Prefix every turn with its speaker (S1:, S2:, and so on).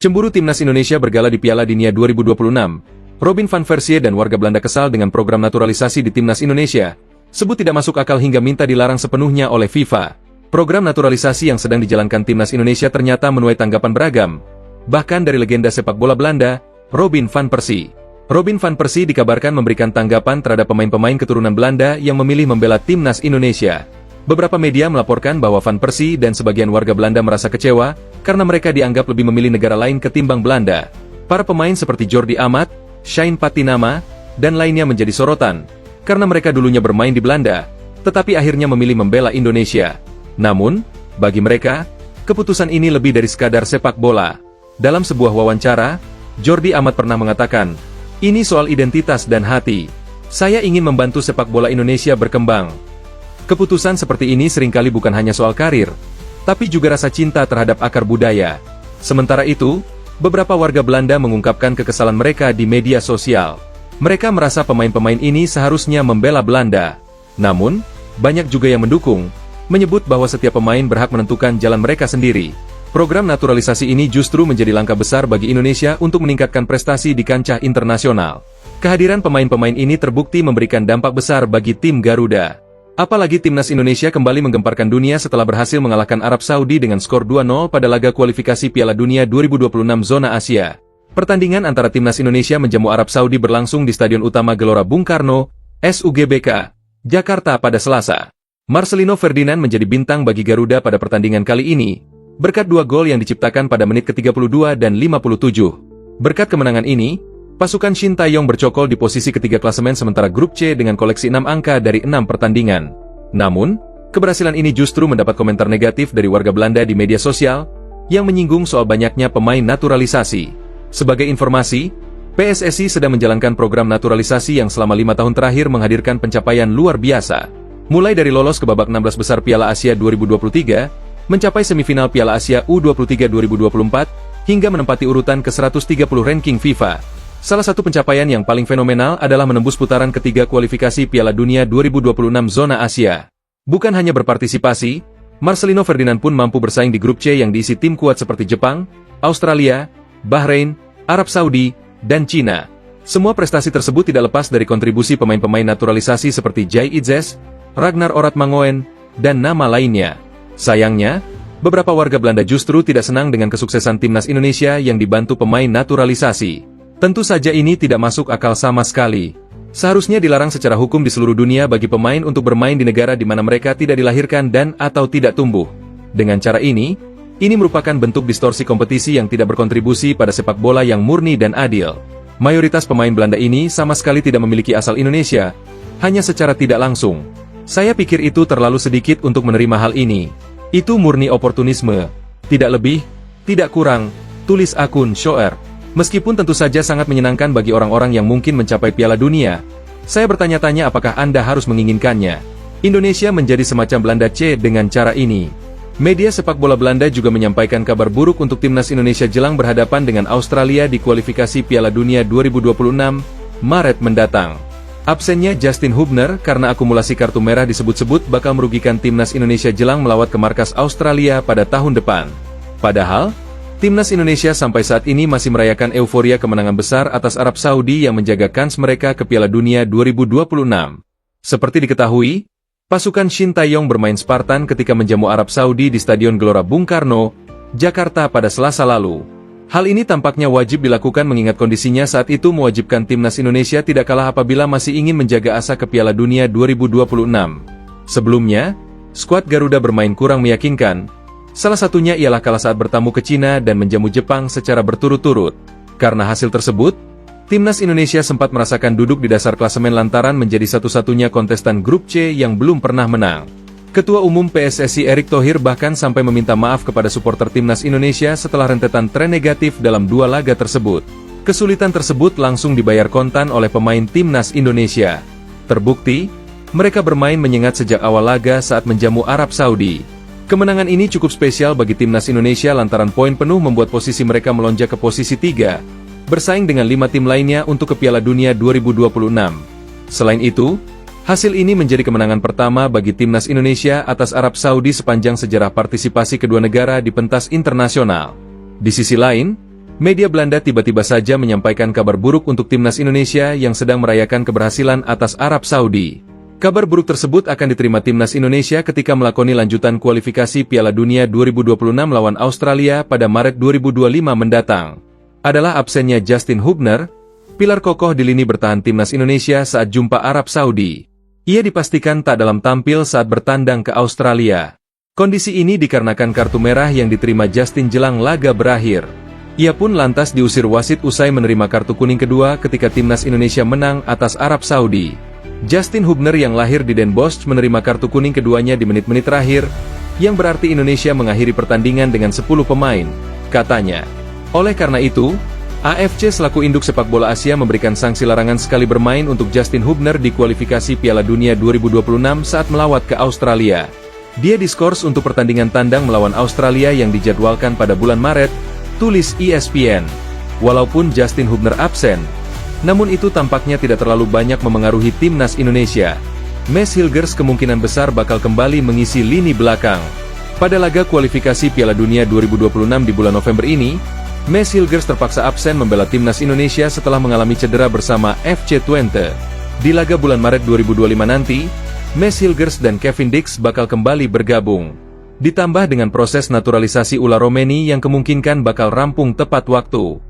S1: Cemburu timnas Indonesia bergala di Piala Dunia 2026. Robin van Persie dan warga Belanda kesal dengan program naturalisasi di timnas Indonesia. Sebut tidak masuk akal hingga minta dilarang sepenuhnya oleh FIFA. Program naturalisasi yang sedang dijalankan timnas Indonesia ternyata menuai tanggapan beragam. Bahkan dari legenda sepak bola Belanda, Robin van Persie. Robin van Persie dikabarkan memberikan tanggapan terhadap pemain-pemain keturunan Belanda yang memilih membela timnas Indonesia. Beberapa media melaporkan bahwa Van Persie dan sebagian warga Belanda merasa kecewa karena mereka dianggap lebih memilih negara lain ketimbang Belanda. Para pemain seperti Jordi Amat, Shane Patinama, dan lainnya menjadi sorotan karena mereka dulunya bermain di Belanda, tetapi akhirnya memilih membela Indonesia. Namun, bagi mereka, keputusan ini lebih dari sekadar sepak bola. Dalam sebuah wawancara, Jordi Amat pernah mengatakan, "Ini soal identitas dan hati. Saya ingin membantu sepak bola Indonesia berkembang." Keputusan seperti ini seringkali bukan hanya soal karir, tapi juga rasa cinta terhadap akar budaya. Sementara itu, beberapa warga Belanda mengungkapkan kekesalan mereka di media sosial. Mereka merasa pemain-pemain ini seharusnya membela Belanda. Namun, banyak juga yang mendukung, menyebut bahwa setiap pemain berhak menentukan jalan mereka sendiri. Program naturalisasi ini justru menjadi langkah besar bagi Indonesia untuk meningkatkan prestasi di kancah internasional. Kehadiran pemain-pemain ini terbukti memberikan dampak besar bagi tim Garuda. Apalagi timnas Indonesia kembali menggemparkan dunia setelah berhasil mengalahkan Arab Saudi dengan skor 2-0 pada laga kualifikasi Piala Dunia 2026 zona Asia. Pertandingan antara timnas Indonesia menjamu Arab Saudi berlangsung di Stadion Utama Gelora Bung Karno, SUGBK, Jakarta pada Selasa. Marcelino Ferdinand menjadi bintang bagi Garuda pada pertandingan kali ini, berkat 2 gol yang diciptakan pada menit ke-32 dan 57. Berkat kemenangan ini, pasukan Shin Tae-yong bercokol di posisi ketiga klasemen sementara grup C dengan koleksi 6 angka dari 6 pertandingan. Namun, keberhasilan ini justru mendapat komentar negatif dari warga Belanda di media sosial, yang menyinggung soal banyaknya pemain naturalisasi. Sebagai informasi, PSSI sedang menjalankan program naturalisasi yang selama 5 tahun terakhir menghadirkan pencapaian luar biasa. Mulai dari lolos ke babak 16 besar Piala Asia 2023, mencapai semifinal Piala Asia U23 2024, hingga menempati urutan ke-130 ranking FIFA. Salah satu pencapaian yang paling fenomenal adalah menembus putaran ketiga kualifikasi Piala Dunia 2026 zona Asia. Bukan hanya berpartisipasi, Marcelino Ferdinand pun mampu bersaing di grup C yang diisi tim kuat seperti Jepang, Australia, Bahrain, Arab Saudi, dan Cina. Semua prestasi tersebut tidak lepas dari kontribusi pemain-pemain naturalisasi seperti Jai Itzes, Ragnar Oratmangoen, dan nama lainnya. Sayangnya, beberapa warga Belanda justru tidak senang dengan kesuksesan timnas Indonesia yang dibantu pemain naturalisasi. Tentu saja ini tidak masuk akal sama sekali. Seharusnya dilarang secara hukum di seluruh dunia bagi pemain untuk bermain di negara di mana mereka tidak dilahirkan dan atau tidak tumbuh. Dengan cara ini merupakan bentuk distorsi kompetisi yang tidak berkontribusi pada sepak bola yang murni dan adil. Mayoritas pemain Belanda ini sama sekali tidak memiliki asal Indonesia, hanya secara tidak langsung. Saya pikir itu terlalu sedikit untuk menerima hal ini. Itu murni oportunisme, tidak lebih, tidak kurang, tulis akun Shoer. Meskipun tentu saja sangat menyenangkan bagi orang-orang yang mungkin mencapai Piala Dunia, saya bertanya-tanya apakah Anda harus menginginkannya. Indonesia menjadi semacam Belanda C dengan cara ini. Media sepak bola Belanda juga menyampaikan kabar buruk untuk timnas Indonesia jelang berhadapan dengan Australia di kualifikasi Piala Dunia 2026, Maret mendatang. Absennya Justin Hubner karena akumulasi kartu merah disebut-sebut bakal merugikan timnas Indonesia jelang melawat ke markas Australia pada tahun depan. Padahal, timnas Indonesia sampai saat ini masih merayakan euforia kemenangan besar atas Arab Saudi yang menjaga kans mereka ke Piala Dunia 2026. Seperti diketahui, pasukan Shin Tae-yong bermain Spartan ketika menjamu Arab Saudi di Stadion Gelora Bung Karno, Jakarta pada Selasa lalu. Hal ini tampaknya wajib dilakukan mengingat kondisinya saat itu mewajibkan timnas Indonesia tidak kalah apabila masih ingin menjaga asa ke Piala Dunia 2026. Sebelumnya, skuad Garuda bermain kurang meyakinkan. Salah satunya ialah kalah saat bertamu ke Cina dan menjamu Jepang secara berturut-turut. Karena hasil tersebut, timnas Indonesia sempat merasakan duduk di dasar klasemen lantaran menjadi satu-satunya kontestan grup C yang belum pernah menang. Ketua Umum PSSI Erick Thohir bahkan sampai meminta maaf kepada supporter timnas Indonesia setelah rentetan tren negatif dalam 2 laga tersebut. Kesulitan tersebut langsung dibayar kontan oleh pemain timnas Indonesia. Terbukti, mereka bermain menyengat sejak awal laga saat menjamu Arab Saudi. Kemenangan ini cukup spesial bagi timnas Indonesia lantaran poin penuh membuat posisi mereka melonjak ke posisi 3, bersaing dengan 5 tim lainnya untuk ke Piala Dunia 2026. Selain itu, hasil ini menjadi kemenangan pertama bagi timnas Indonesia atas Arab Saudi sepanjang sejarah partisipasi kedua negara di pentas internasional. Di sisi lain, Media Belanda tiba-tiba saja menyampaikan kabar buruk untuk timnas Indonesia yang sedang merayakan keberhasilan atas Arab Saudi. Kabar buruk tersebut akan diterima timnas Indonesia ketika melakoni lanjutan kualifikasi Piala Dunia 2026 lawan Australia pada Maret 2025 mendatang. Adalah absennya Justin Hubner, pilar kokoh di lini bertahan timnas Indonesia saat jumpa Arab Saudi. Ia dipastikan tak dalam tampil saat bertandang ke Australia. Kondisi ini dikarenakan kartu merah yang diterima Justin jelang laga berakhir. Ia pun lantas diusir wasit usai menerima kartu kuning kedua ketika timnas Indonesia menang atas Arab Saudi. Justin Hubner yang lahir di Den Bosch menerima kartu kuning keduanya di menit-menit terakhir, yang berarti Indonesia mengakhiri pertandingan dengan 10 pemain, katanya. Oleh karena itu, AFC selaku induk sepak bola Asia memberikan sanksi larangan sekali bermain untuk Justin Hubner di kualifikasi Piala Dunia 2026 saat melawat ke Australia. Dia diskors untuk pertandingan tandang melawan Australia yang dijadwalkan pada bulan Maret, tulis ESPN. Walaupun Justin Hubner absen, namun itu tampaknya tidak terlalu banyak memengaruhi timnas Indonesia. Mads Hilgers kemungkinan besar bakal kembali mengisi lini belakang. Pada laga kualifikasi Piala Dunia 2026 di bulan November ini, Mads Hilgers terpaksa absen membela timnas Indonesia setelah mengalami cedera bersama FC Twente. Di laga bulan Maret 2025 nanti, Mads Hilgers dan Kevin Dix bakal kembali bergabung. Ditambah dengan proses naturalisasi Ula Romeni yang kemungkinan bakal rampung tepat waktu.